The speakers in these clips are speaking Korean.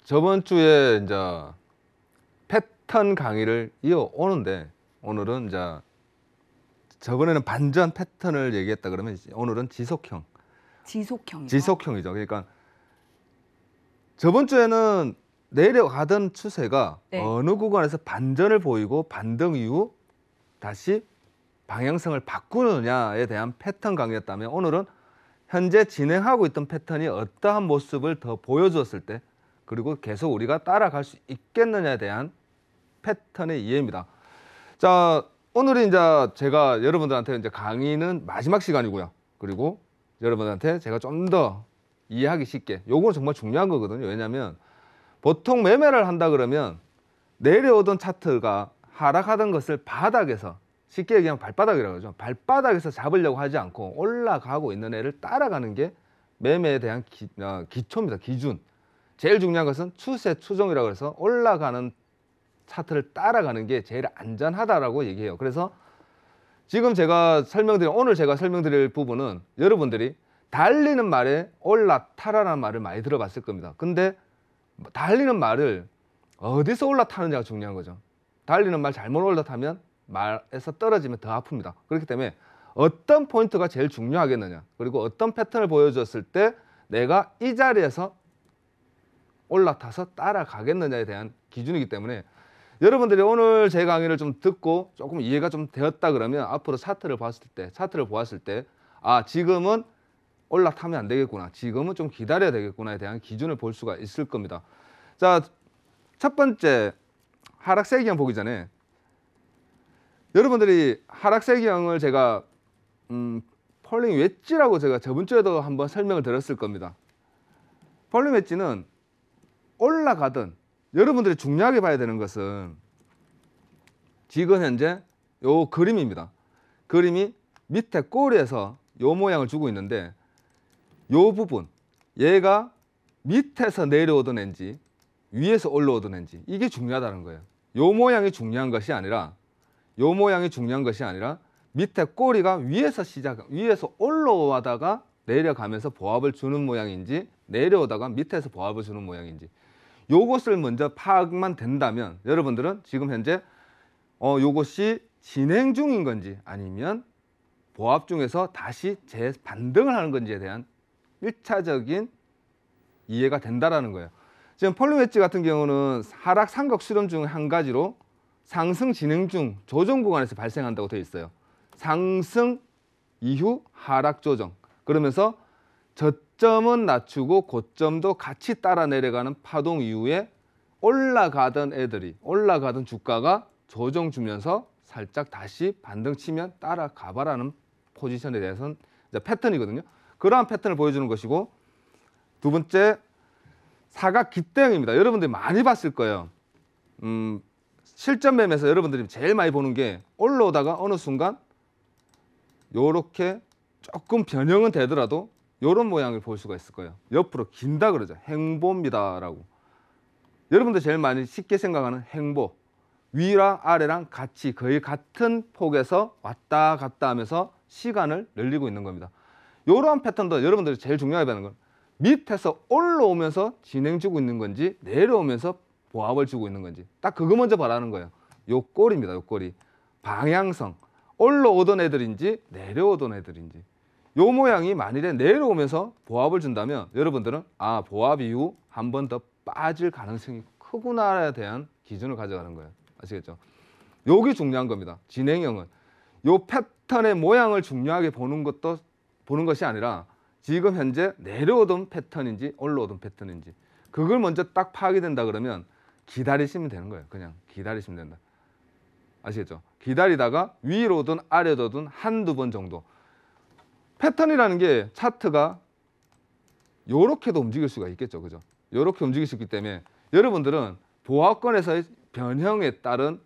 저번 주에 이제 패턴 강의를 이어오는데 오늘은 이제 저번에는 반전 패턴을 얘기했다 그러면 오늘은 지속형. 지속형이요. 지속형이죠. 그러니까 저번 주에는 내려가던 추세가 네. 어느 구간에서 반전을 보이고 반등 이후 다시 방향성을 바꾸느냐에 대한 패턴 강의였다면 오늘은 현재 진행하고 있던 패턴이 어떠한 모습을 더 보여주었을 때 그리고 계속 우리가 따라갈 수 있겠느냐에 대한 패턴의 이해입니다. 자, 오늘이 이제 제가 여러분들한테 이제 강의는 마지막 시간이고요. 그리고 여러분들한테 제가 좀 더 이해하기 쉽게, 요건 정말 중요한 거거든요. 왜냐하면 보통 매매를 한다 그러면 내려오던 차트가 하락하던 것을 바닥에서, 쉽게 얘기하면 발바닥이라고 하죠. 발바닥에서 잡으려고 하지 않고 올라가고 있는 애를 따라가는 게 매매에 대한 기초입니다. 기준. 제일 중요한 것은 추세 추종이라고 해서 올라가는 차트를 따라가는 게 제일 안전하다라고 얘기해요. 그래서 지금 오늘 제가 설명드릴 부분은 여러분들이 달리는 말에 올라타라는 말을 많이 들어봤을 겁니다. 근데 달리는 말을 어디서 올라타느냐가 중요한 거죠. 달리는 말 잘못 올라타면 말에서 떨어지면 더 아픕니다. 그렇기 때문에 어떤 포인트가 제일 중요하겠느냐, 그리고 어떤 패턴을 보여줬을 때 내가 이 자리에서 올라타서 따라가겠느냐에 대한 기준이기 때문에 여러분들이 오늘 제 강의를 좀 듣고 조금 이해가 좀 되었다 그러면 앞으로 차트를 보았을 때 아, 지금은 올라타면 안 되겠구나, 지금은 좀 기다려야 되겠구나에 대한 기준을 볼 수가 있을 겁니다. 자, 첫 번째 하락세기형 보기 전에 여러분들이 하락세기형을 제가 폴링 웨지라고 제가 저번 주에도 한번 설명을 드렸을 겁니다. 폴링 웨지는 올라가든, 여러분들이 중요하게 봐야 되는 것은 지금 현재 요 그림입니다. 그림이 밑에 꼬리에서 요 모양을 주고 있는데 요 부분, 얘가 밑에서 내려오던 애인지 위에서 올라오던 애인지 이게 중요하다는 거예요. 요 모양이 중요한 것이 아니라 밑에 꼬리가 위에서 올라오다가 내려가면서 보합을 주는 모양인지 내려오다가 밑에서 보합을 주는 모양인지 요것을 먼저 파악만 된다면 여러분들은 지금 현재 요것이 진행 중인 건지 아니면 보합 중에서 다시 재반등을 하는 건지에 대한 1차적인 이해가 된다라는 거예요. 지금 폴링 웨지 같은 경우는 하락 삼각 수렴 중 한 가지로 상승 진행 중 조정 구간에서 발생한다고 되어 있어요. 상승 이후 하락 조정, 그러면서 저점은 낮추고 고점도 같이 따라 내려가는 파동 이후에 올라가던 주가가 조정 주면서 살짝 다시 반등 치면 따라가봐라는 포지션에 대해서는 이제 패턴이거든요. 그러한 패턴을 보여주는 것이고, 두 번째 사각 기대형입니다. 여러분들이 많이 봤을 거예요. 실전 매매에서 여러분들이 제일 많이 보는 게 올라오다가 어느 순간 요렇게 조금 변형은 되더라도 요런 모양을 볼 수가 있을 거예요. 옆으로 긴다 그러죠. 행보입니다라고. 여러분들 제일 많이 쉽게 생각하는 행보, 위랑 아래랑 같이 거의 같은 폭에서 왔다 갔다 하면서 시간을 늘리고 있는 겁니다. 이러한 패턴도 여러분들이 제일 중요하게 보는 건 밑에서 올라오면서 진행 주고 있는 건지 내려오면서 보합을 주고 있는 건지 딱 그거 먼저 봐라는 거예요. 요 꼬리입니다. 요 꼬리. 방향성. 올라오던 애들인지 내려오던 애들인지. 요 모양이 만일에 내려오면서 보합을 준다면 여러분들은 아, 보합 이후 한 번 더 빠질 가능성이 크구나에 대한 기준을 가져가는 거예요. 아시겠죠? 요게 중요한 겁니다. 진행형은 요 패턴의 모양을 중요하게 보는 것이 아니라 지금 현재 내려오던 패턴인지 올라오던 패턴인지 그걸 먼저 딱 파악이 된다 그러면 기다리시면 되는 거예요. 그냥 기다리시면 된다. 아시겠죠? 기다리다가 위로 오든 아래로 오든 한두 번 정도. 패턴이라는 게 차트가 요렇게도 움직일 수가 있겠죠. 그죠? 요렇게 움직일 수 있기 때문에 여러분들은 보합권에서의 변형에 따른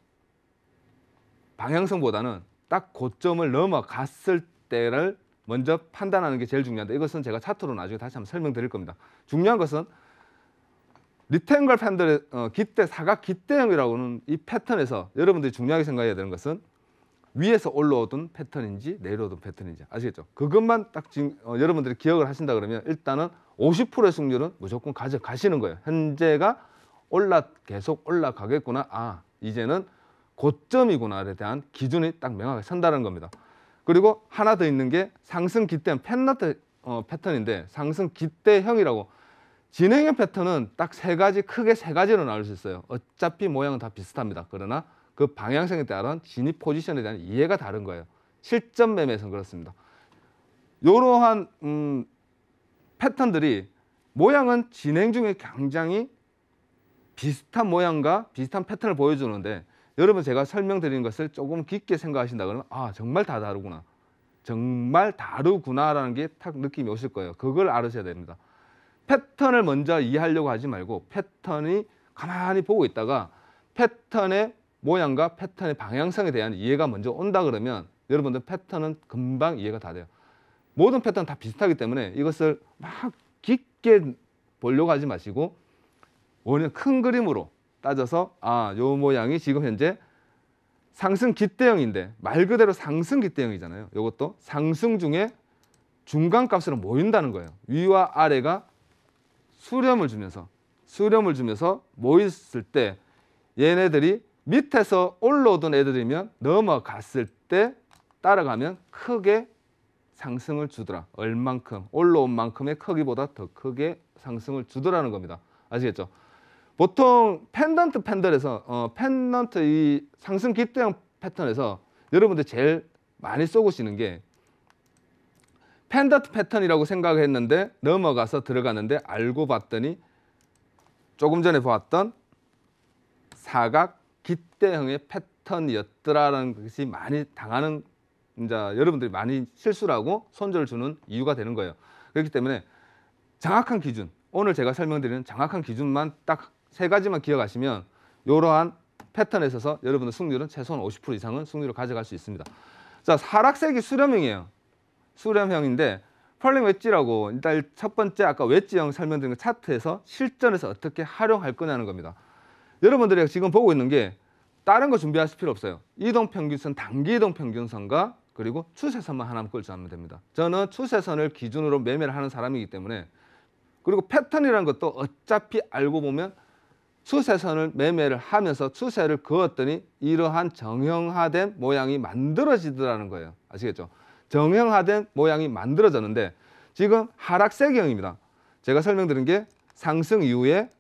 방향성보다는 딱 고점을 넘어갔을 때를 먼저 판단하는 게 제일 중요한데 이것은 제가 차트로 나중에 다시 한번 설명드릴 겁니다. 중요한 것은 리탱글 팬들의 사각 기대형이라고는 이 패턴에서 여러분들이 중요하게 생각해야 되는 것은 위에서 올라오던 패턴인지 내려오던 패턴인지 아시겠죠? 그것만 딱 지금 여러분들이 기억을 하신다 그러면 일단은 50%의 승률은 무조건 가져가시는 거예요. 현재가 계속 올라가겠구나. 아, 이제는 고점이구나에 대한 기준이 딱 명확하게 선다는 겁니다. 그리고 하나 더 있는 게 상승 기대형 펜넌트 패턴인데, 상승 기대형이라고, 진행형 패턴은 딱 크게 세 가지로 나눌 수 있어요. 어차피 모양은 다 비슷합니다. 그러나 그 방향성에 따른 진입 포지션에 대한 이해가 다른 거예요. 실전 매매에서는 그렇습니다. 이러한 패턴들이 모양은 진행 중에 굉장히 비슷한 모양과 비슷한 패턴을 보여주는데, 여러분 제가 설명드리는 것을 조금 깊게 생각하신다 그러면 아, 정말 다 다르구나. 정말 다르구나라는 게 딱 느낌이 오실 거예요. 그걸 알으셔야 됩니다. 패턴을 먼저 이해하려고 하지 말고 패턴이 가만히 보고 있다가 패턴의 모양과 패턴의 방향성에 대한 이해가 먼저 온다 그러면 여러분들 패턴은 금방 이해가 다 돼요. 모든 패턴은 다 비슷하기 때문에 이것을 막 깊게 보려고 하지 마시고 오히려 큰 그림으로 따져서 아, 요 모양이 지금 현재 상승 기대형인데, 말 그대로 상승 기대형이잖아요. 이것도 상승 중에 중간값으로 모인다는 거예요. 위와 아래가 수렴을 주면서 모였을 때 얘네들이 밑에서 올라오던 애들이면 넘어갔을 때 따라가면 크게 상승을 주더라. 얼만큼, 올라온 만큼의 크기보다 더 크게 상승을 주더라는 겁니다. 아시겠죠? 보통 펜던트 이 상승 기대형 패턴에서 여러분들 제일 많이 쏘시는 게 펜던트 패턴이라고 생각했는데 넘어가서 들어가는데 알고 봤더니 조금 전에 보았던 사각 기대형의 패턴이었더라는 것이 많이 당하는, 이제 여러분들이 많이 실수를 하고 손절을 주는 이유가 되는 거예요. 그렇기 때문에 정확한 기준, 오늘 제가 설명드리는 정확한 기준만 딱 세 가지만 기억하시면 이러한 패턴에 있어서 여러분들 승률은 최소한 50% 이상은 승률을 가져갈 수 있습니다. 자, 하락세기 수렴형이에요. 수렴형인데 펄링 웨지라고, 일단 첫 번째 아까 웨지형 설명드린 그 차트에서 실전에서 어떻게 활용할 거냐는 겁니다. 여러분들이 지금 보고 있는 게 다른 거 준비하실 필요 없어요. 이동평균선, 단기 이동평균선과 그리고 추세선만 하나 꼴찌하면 됩니다. 저는 추세선을 기준으로 매매를 하는 사람이기 때문에, 그리고 패턴이라는 것도 어차피 알고 보면 추세선을 매매를 하면서 추세를 그었더니 이러한 정형화된 모양이 만들어지더라는 거예요. 아시겠죠? 정형화된 모양이 만들어졌는데 지금 하락세기형입니다. 제가 설명드린 게 상승 이후에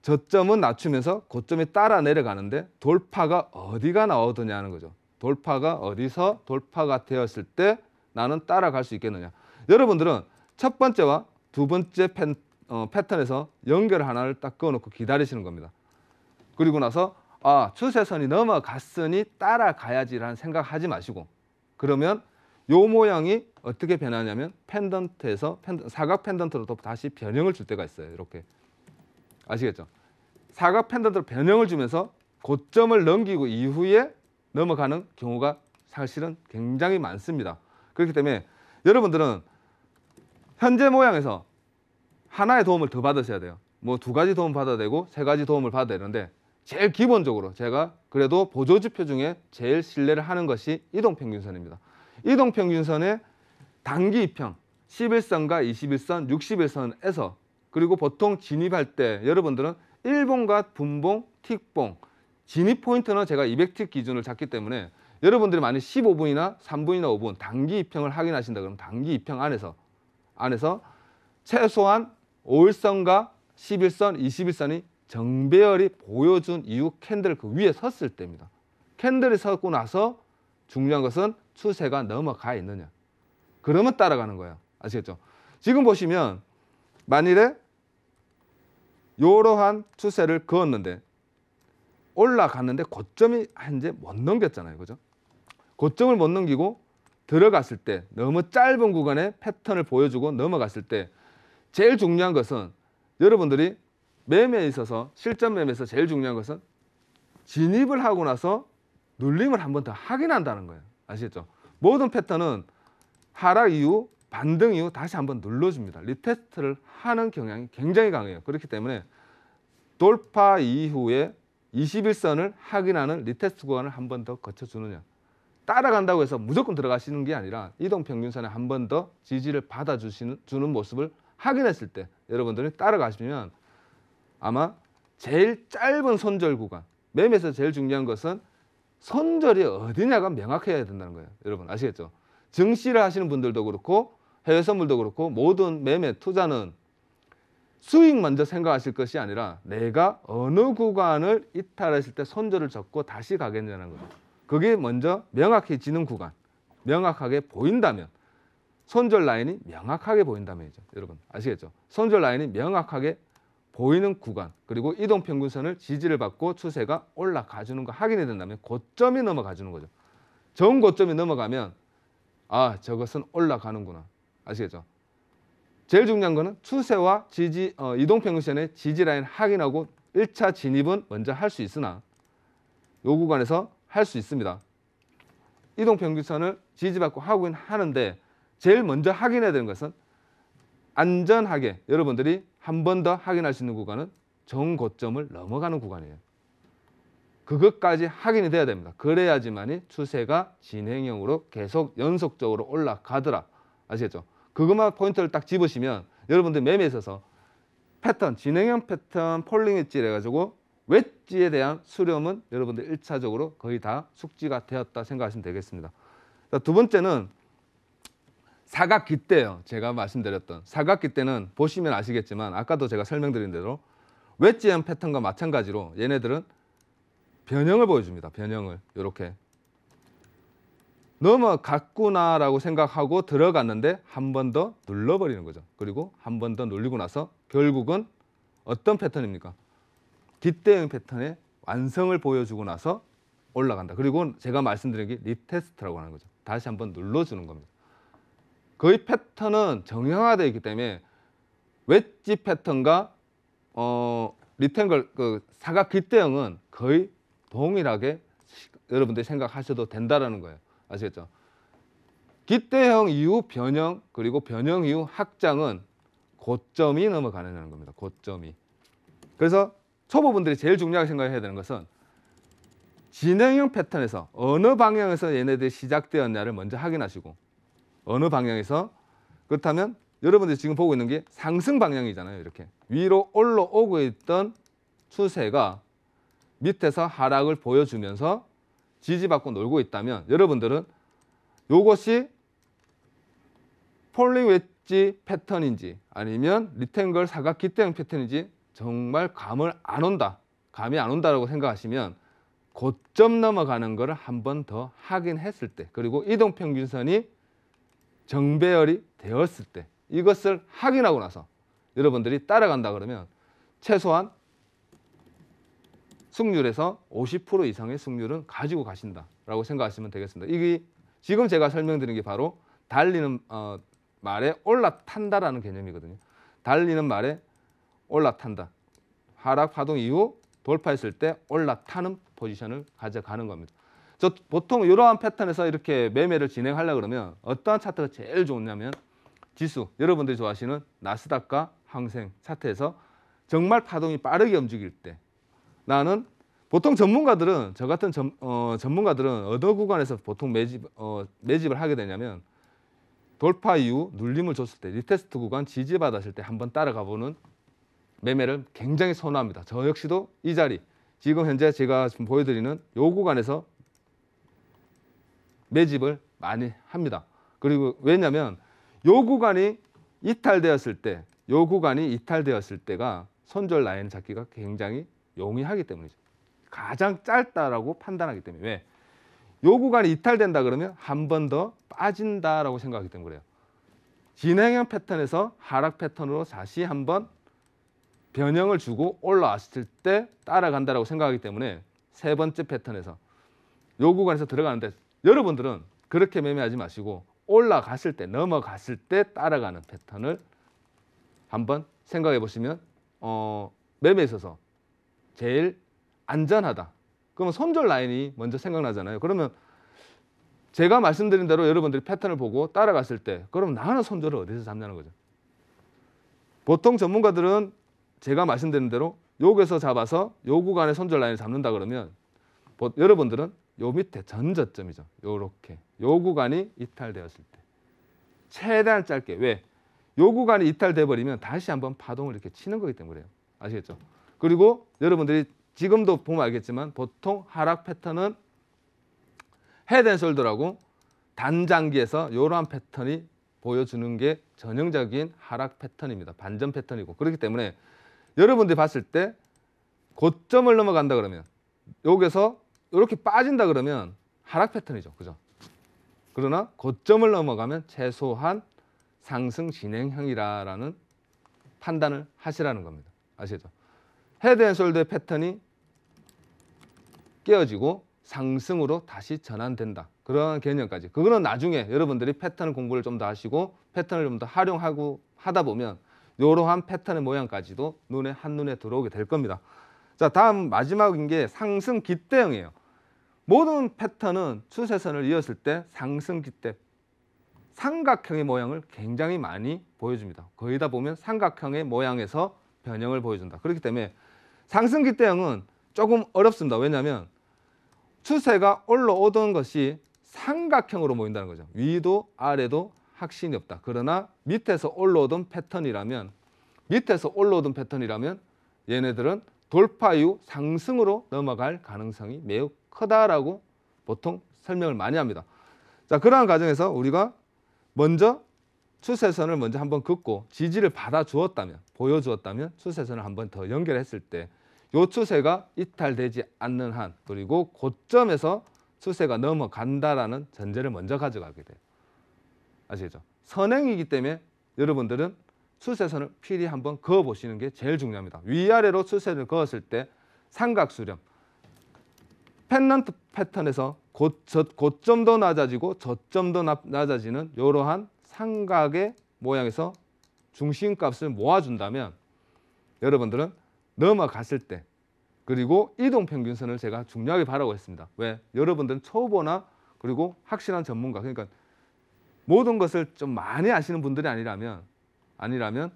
저점은 낮추면서 고점이 따라 내려가는데 돌파가 어디가 나오더냐는 거죠. 돌파가 어디서 돌파가 되었을 때 나는 따라갈 수 있겠느냐. 여러분들은 첫 번째와 두 번째 패턴에서 연결 하나를 딱 그어놓고 기다리시는 겁니다. 그리고 나서 아, 추세선이 넘어갔으니 따라가야지라는 생각하지 마시고, 그러면 요 모양이 어떻게 변하냐면 펜던트에서 사각 펜던트로 또 다시 변형을 줄 때가 있어요. 이렇게 아시겠죠? 사각 펜던트로 변형을 주면서 고점을 넘기고 이후에 넘어가는 경우가 사실은 굉장히 많습니다. 그렇기 때문에 여러분들은 현재 모양에서 하나의 도움을 더 받으셔야 돼요. 뭐 두 가지 도움 받아야 되고 세 가지 도움을 받아야 되는데, 제일 기본적으로 제가 그래도 보조지표 중에 제일 신뢰를 하는 것이 이동평균선입니다. 이동평균선의 단기 이평 11선과 21선, 60일선에서, 그리고 보통 진입할 때 여러분들은 일봉과 분봉, 틱봉, 진입 포인트는 제가 200틱 기준을 잡기 때문에 여러분들이 만약 15분이나 3분이나 5분 단기 이평을 확인하신다 그러면 단기 이평 안에서 최소한 5일선과 11선, 21선이 정배열이 보여준 이후 캔들 그 위에 섰을 때입니다. 캔들이 섰고 나서 중요한 것은 추세가 넘어가 있느냐. 그러면 따라가는 거예요. 아시겠죠? 지금 보시면 만일에 이러한 추세를 그었는데 올라갔는데 고점이 현재 못 넘겼잖아요. 그죠? 고점을 못 넘기고 들어갔을 때 너무 짧은 구간에 패턴을 보여주고 넘어갔을 때 제일 중요한 것은, 여러분들이 매매에 있어서 실전 매매에서 제일 중요한 것은 진입을 하고 나서 눌림을 한 번 더 확인한다는 거예요. 아시겠죠? 모든 패턴은 하락 이후, 반등 이후 다시 한번 눌러줍니다. 리테스트를 하는 경향이 굉장히 강해요. 그렇기 때문에 돌파 이후에 21선을 확인하는 리테스트 구간을 한 번 더 거쳐주느냐. 따라간다고 해서 무조건 들어가시는 게 아니라 이동평균선에 한 번 더 지지를 받아주는 모습을 확인했을 때 여러분들이 따라가시면 아마 제일 짧은 손절 구간, 매매에서 제일 중요한 것은 손절이 어디냐가 명확해야 된다는 거예요. 여러분 아시겠죠? 증시를 하시는 분들도 그렇고 해외 선물도 그렇고 모든 매매 투자는 수익 먼저 생각하실 것이 아니라 내가 어느 구간을 이탈했을 때 손절을 접고 다시 가겠냐는 거죠. 그게 먼저 명확해지는 구간, 명확하게 보인다면, 손절 라인이 명확하게 보인다면이죠. 여러분 아시겠죠? 손절 라인이 명확하게 보이는 구간, 그리고 이동평균선을 지지를 받고 추세가 올라가주는 거 확인이 된다면 고점이 넘어가주는 거죠. 정고점이 넘어가면 아, 저것은 올라가는구나. 아시겠죠? 제일 중요한 거는 추세와 지지, 이동평균선의 지지 라인 확인하고 1차 진입은 먼저 할 수 있으나 이 구간에서 할 수 있습니다. 이동평균선을 지지받고 하는데 제일 먼저 확인해야 되는 것은 안전하게 여러분들이 한 번 더 확인할 수 있는 구간은 정고점을 넘어가는 구간이에요. 그것까지 확인이 돼야 됩니다. 그래야지만이 추세가 진행형으로 계속 연속적으로 올라가더라. 아시겠죠? 그것만 포인트를 딱 집으시면 여러분들 매매에 있어서 패턴, 진행형 패턴, 폴링 웨지 해가지고 웨지에 대한 수렴은 여러분들 1차적으로 거의 다 숙지가 되었다 생각하시면 되겠습니다. 두 번째는 사각깃대예요. 제가 말씀드렸던 사각깃대는 보시면 아시겠지만 아까도 제가 설명드린 대로 웨지형 패턴과 마찬가지로 얘네들은 변형을 보여줍니다. 변형을 이렇게 넘어갔구나라고 생각하고 들어갔는데 한 번 더 눌러버리는 거죠. 그리고 한 번 더 눌리고 나서 결국은 어떤 패턴입니까? 깃대형 패턴의 완성을 보여주고 나서 올라간다. 그리고 제가 말씀드린 게 리테스트라고 하는 거죠. 다시 한번 눌러주는 겁니다. 거의 패턴은 정형화되어 있기 때문에 웨지 패턴과 리탱글 그 사각 깃대형은 거의 동일하게 여러분들이 생각하셔도 된다라는 거예요. 아시겠죠? 깃대형 이후 변형, 그리고 변형 이후 확장은 고점이 넘어가는 겁니다. 고점이. 그래서 초보분들이 제일 중요하게 생각해야 되는 것은 진행형 패턴에서 어느 방향에서 얘네들이 시작되었냐를 먼저 확인하시고, 어느 방향에서, 그렇다면 여러분들이 지금 보고 있는 게 상승 방향이잖아요. 이렇게 위로 올라오고 있던 추세가 밑에서 하락을 보여주면서 지지받고 놀고 있다면 여러분들은 이것이 폴링 웨지 패턴인지 아니면 리탱글 사각 깃대형 패턴인지 정말 감이 안 온다라고 생각하시면 고점 넘어가는 것을 한 번 더 확인했을 때, 그리고 이동평균선이 정배열이 되었을 때, 이것을 확인하고 나서 여러분들이 따라간다 그러면 최소한 승률에서 50% 이상의 승률은 가지고 가신다라고 생각하시면 되겠습니다. 이게 지금 제가 설명드린 게 바로 달리는 말에 올라탄다라는 개념이거든요. 달리는 말에 올라탄다. 하락 파동 이후 돌파했을 때 올라타는 포지션을 가져가는 겁니다. 저 보통 이러한 패턴에서 이렇게 매매를 진행하려고 그러면 어떠한 차트가 제일 좋냐면 지수, 여러분들이 좋아하시는 나스닥과 항생 차트에서 정말 파동이 빠르게 움직일 때, 나는 보통 전문가들은, 저 같은 전문가들은 어느 구간에서 보통 매집을 하게 되냐면 돌파 이후 눌림을 줬을 때, 리테스트 구간 지지받았을 때 한번 따라가 보는 매매를 굉장히 선호합니다. 저 역시도 이 자리, 지금 현재 제가 지금 보여드리는 이 구간에서 매집을 많이 합니다. 그리고 왜냐하면 이 구간이 이탈되었을 때가 손절 라인 잡기가 굉장히 용이하기 때문이죠. 가장 짧다라고 판단하기 때문에. 왜? 이 구간이 이탈된다 그러면 한 번 더 빠진다라고 생각하기 때문에 그래요. 진행형 패턴에서 하락 패턴으로 다시 한번 변형을 주고 올라왔을 때 따라간다라고 생각하기 때문에 세 번째 패턴에서 이 구간에서 들어가는데, 여러분들은 그렇게 매매하지 마시고 올라갔을 때, 넘어갔을 때 따라가는 패턴을 한번 생각해 보시면 매매에 있어서 제일 안전하다. 그러면 손절 라인이 먼저 생각나잖아요. 그러면 제가 말씀드린 대로 여러분들이 패턴을 보고 따라갔을 때, 그럼 나는 손절을 어디서 잡냐는 거죠. 보통 전문가들은 제가 말씀드린 대로 여기서 잡아서 요 구간에 손절 라인을 잡는다 그러면 여러분들은 요 밑에 전저점이죠. 요렇게 요 구간이 이탈되었을 때 최대한 짧게. 왜? 요 구간이 이탈돼 버리면 다시 한번 파동을 이렇게 치는 거기 때문에 그래요. 아시겠죠? 그리고 여러분들이 지금도 보면 알겠지만 보통 하락 패턴은 헤드앤숄더라고 단장기에서 이러한 패턴이 보여주는 게 전형적인 하락 패턴입니다. 반전 패턴이고 그렇기 때문에 여러분들이 봤을 때 고점을 넘어간다 그러면 여기서 이렇게 빠진다 그러면 하락 패턴이죠. 그죠? 그러나 고점을 넘어가면 최소한 상승 진행형이라는 판단을 하시라는 겁니다. 아시죠? 헤드앤숄더의 패턴이 깨어지고 상승으로 다시 전환된다. 그런 개념까지. 그거는 나중에 여러분들이 패턴 공부를 좀 더 하시고 패턴을 좀 더 활용하고 하다 보면 이러한 패턴의 모양까지도 한눈에 들어오게 될 겁니다. 자, 다음 마지막인 게 상승 기대형이에요. 모든 패턴은 추세선을 이었을 때 상승 기대 삼각형의 모양을 굉장히 많이 보여줍니다. 거의 다 보면 삼각형의 모양에서 변형을 보여준다. 그렇기 때문에 상승 기대형은 조금 어렵습니다. 왜냐하면 추세가 올라오던 것이 삼각형으로 모인다는 거죠. 위도 아래도 확신이 없다. 그러나 밑에서 올라오던 패턴이라면 얘네들은 돌파 이후 상승으로 넘어갈 가능성이 매우 크다라고 보통 설명을 많이 합니다. 자, 그러한 과정에서 우리가 먼저 추세선을 먼저 한번 긋고 지지를 보여주었다면 추세선을 한번 더 연결했을 때 이 추세가 이탈되지 않는 한 그리고 고점에서 추세가 넘어간다라는 전제를 먼저 가져가게 돼요. 아시겠죠? 선행이기 때문에 여러분들은 추세선을 필히 한번 그어보시는 게 제일 중요합니다. 위아래로 추세를 그었을 때 삼각수렴 펜넌트 패턴에서 고점도 낮아지고 저점도 낮아지는 이러한 삼각의 모양에서 중심값을 모아준다면 여러분들은 넘어갔을 때 그리고 이동평균선을 제가 중요하게 바라고 했습니다. 왜? 여러분들은 초보나 그리고 확실한 전문가 그러니까 모든 것을 좀 많이 아시는 분들이 아니라면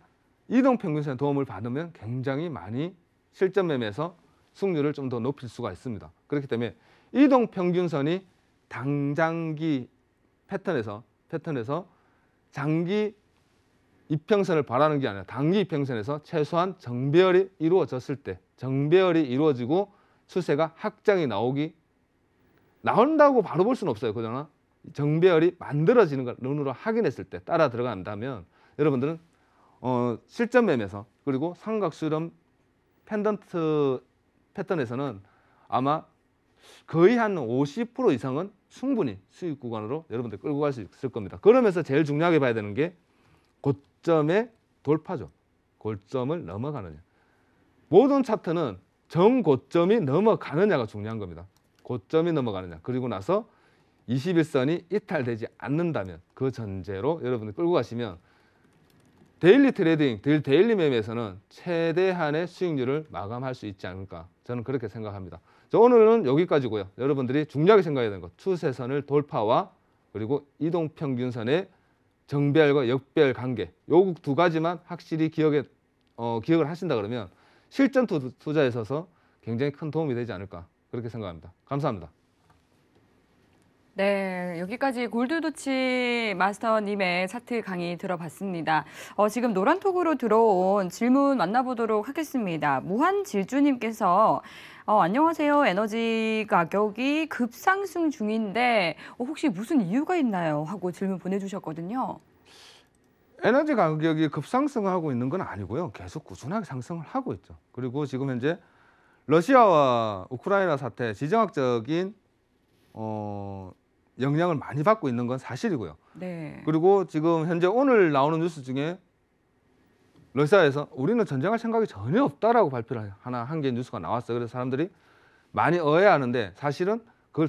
이동평균선의 도움을 받으면 굉장히 많이 실전 매매에서 승률을 좀 더 높일 수가 있습니다. 그렇기 때문에 이동평균선이 당장기 패턴에서 장기 이평선을 바라는 게 아니라 단기 이평선에서 최소한 정배열이 이루어졌을 때 정배열이 이루어지고 추세가 확장이 나온다고 바로 볼 수는 없어요. 그러나 정배열이 만들어지는 걸 눈으로 확인했을 때 따라 들어간다면 여러분들은 실전 매매에서 그리고 삼각수렴 펜던트 패턴에서는 아마 거의 한 50% 이상은 충분히 수익 구간으로 여러분들 끌고 갈 수 있을 겁니다. 그러면서 제일 중요하게 봐야 되는 게 고점의 돌파죠. 고점을 넘어가느냐. 모든 차트는 정고점이 넘어가느냐가 중요한 겁니다. 고점이 넘어가느냐. 그리고 나서 21선이 이탈되지 않는다면 그 전제로 여러분들 끌고 가시면 데일리 트레이딩, 데일리 매매에서는 최대한의 수익률을 마감할 수 있지 않을까. 저는 그렇게 생각합니다. 자, 오늘은 여기까지고요. 여러분들이 중요하게 생각해야 되는 것. 추세선을 돌파와 그리고 이동평균선의 정배열과 역배열 관계. 요 두 가지만 확실히 기억을 하신다 그러면 실전 투자에 있어서 굉장히 큰 도움이 되지 않을까. 그렇게 생각합니다. 감사합니다. 네, 여기까지 골드도치 마스터님의 차트 강의 들어봤습니다. 지금 노란톡으로 들어온 질문 만나보도록 하겠습니다. 무한질주님께서 안녕하세요. 에너지 가격이 급상승 중인데 혹시 무슨 이유가 있나요? 하고 질문 보내주셨거든요. 에너지 가격이 급상승하고 있는 건 아니고요. 계속 꾸준하게 상승을 하고 있죠. 그리고 지금 현재 러시아와 우크라이나 사태 지정학적인 영향을 많이 받고 있는 건 사실이고요. 네. 그리고 지금 현재 오늘 나오는 뉴스 중에 러시아에서 우리는 전쟁할 생각이 전혀 없다라고 발표를 한 개 뉴스가 나왔어요. 그래서 사람들이 많이 오해하는데 사실은 그걸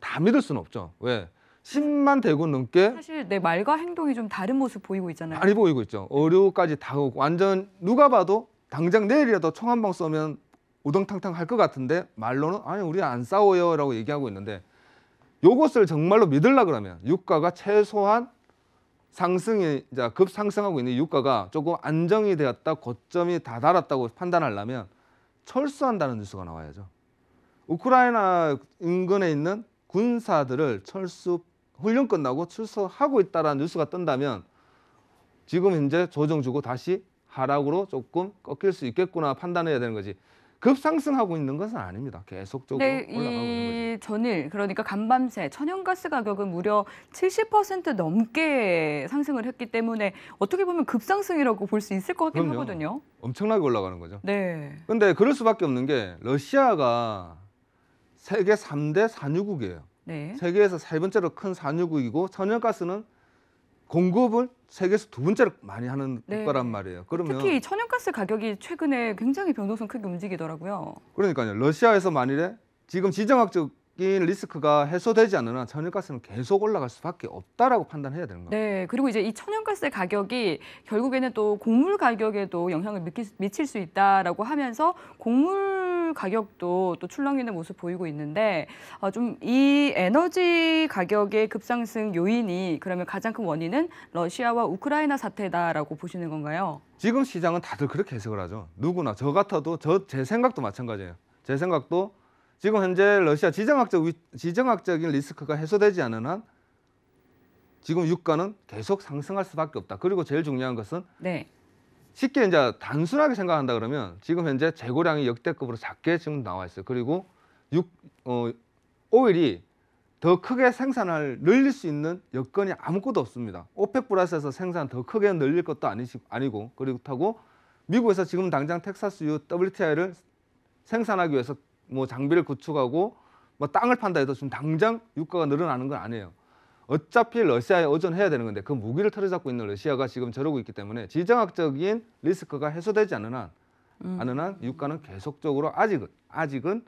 다 믿을 수는 없죠. 왜? 10만 대군 넘게 사실 내 말과 행동이 좀 다른 모습 보이고 있잖아요. 많이 보이고 있죠. 어류까지 다 오고 완전 누가 봐도 당장 내일이라도 총 한 방 쏘면 우당탕탕 할 것 같은데 말로는 아니 우리 안 싸워요 라고 얘기하고 있는데 요것을 정말로 믿으려 그러면 유가가 최소한 상승이 이제 급상승하고 있는 유가가 조금 안정이 되었다 고점이 다 달았다고 판단하려면 철수한다는 뉴스가 나와야죠. 우크라이나 인근에 있는 군사들을 훈련 끝나고 출소하고 있다는 뉴스가 뜬다면 지금 현재 조정 주고 다시 하락으로 조금 꺾일 수 있겠구나 판단해야 되는 거지. 급상승하고 있는 것은 아닙니다. 계속적으로 네, 올라가고 있는 거지. 이 전일 그러니까 간밤새 천연가스 가격은 무려 70% 넘게 상승을 했기 때문에 어떻게 보면 급상승이라고 볼 수 있을 것 같긴 그럼요. 하거든요. 엄청나게 올라가는 거죠. 네. 근데 그럴 수밖에 없는 게 러시아가 세계 3대 산유국이에요. 네. 세계에서 세 번째로 큰 산유국이고 천연가스는 공급을 세계에서 두 번째로 많이 하는 네. 국가란 말이에요. 그러면 특히 이 천연가스 가격이 최근에 굉장히 변동성 크게 움직이더라고요. 그러니까요. 러시아에서 만일에 지금 지정학적인 리스크가 해소되지 않는 한 천연가스는 계속 올라갈 수밖에 없다라고 판단해야 되는 거예요. 네, 그리고 이제 이 천연가스 가격이 결국에는 또 곡물 가격에도 영향을 미칠 수 있다라고 하면서 곡물 가격도 또 출렁이는 모습 보이고 있는데 좀 이 에너지 가격의 급상승 요인이 그러면 가장 큰 원인은 러시아와 우크라이나 사태다라고 보시는 건가요? 지금 시장은 다들 그렇게 해석을 하죠. 누구나 저 같아도 제 생각도 마찬가지예요. 제 생각도 지금 현재 러시아 지정학적인 리스크가 해소되지 않는 한 지금 유가는 계속 상승할 수밖에 없다. 그리고 제일 중요한 것은 네. 쉽게 이제 단순하게 생각한다 그러면 지금 현재 재고량이 역대급으로 작게 지금 나와 있어요. 그리고 오일이 더 크게 생산을 늘릴 수 있는 여건이 아무것도 없습니다. 오펙 플러스에서 생산 더 크게 늘릴 것도 아니고 그렇다고 미국에서 지금 당장 텍사스유 WTI를 생산하기 위해서 뭐 장비를 구축하고 뭐 땅을 판다 해도 지금 당장 유가가 늘어나는 건 아니에요. 어차피 러시아에 의존해야 되는 건데 그 무기를 틀어잡고 있는 러시아가 지금 저러고 있기 때문에 지정학적인 리스크가 해소되지 않는 한 유가는 계속적으로 아직은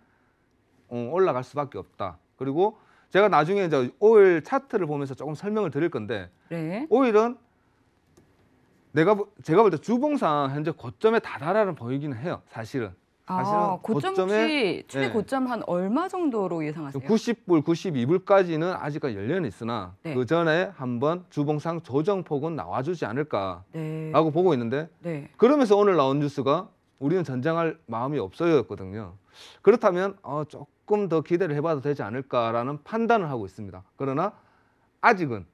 올라갈 수밖에 없다. 그리고 제가 나중에 이제 오일 차트를 보면서 조금 설명을 드릴 건데 네. 오일은 제가 볼 때 주봉상 현재 고점에 다다라는 보이기는 해요. 사실은 고점 고점에- 혹시 최대 네. 고점 한 얼마 정도로 예상하세요? 90불, 92불까지는 아직까지 열려는 있으나 네. 그 전에 한번 주봉상 조정폭은 나와주지 않을까라고 네. 보고 있는데 네. 그러면서 오늘 나온 뉴스가 우리는 전쟁할 마음이 없어요였거든요. 그렇다면 조금 더 기대를 해봐도 되지 않을까라는 판단을 하고 있습니다. 그러나 아직은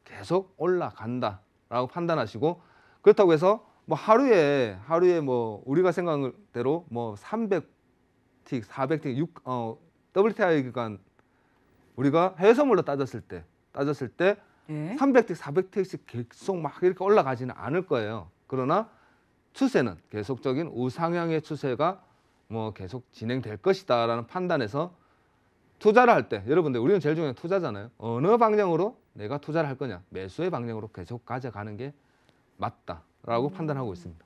계속 올라간다라고 판단하시고 그렇다고 해서 뭐 하루에 뭐 우리가 생각한 대로 뭐 300틱, 400틱, WTI 기간 우리가 해외선물로 따졌을 때 네. 300틱, 400틱씩 계속 막 이렇게 올라가지는 않을 거예요. 그러나 추세는 계속적인 우상향의 추세가 뭐 계속 진행될 것이다라는 판단에서 투자를 할 때 여러분들 우리는 제일 중요한 투자잖아요. 어느 방향으로 내가 투자를 할 거냐 매수의 방향으로 계속 가져가는 게 맞다라고 판단하고 있습니다.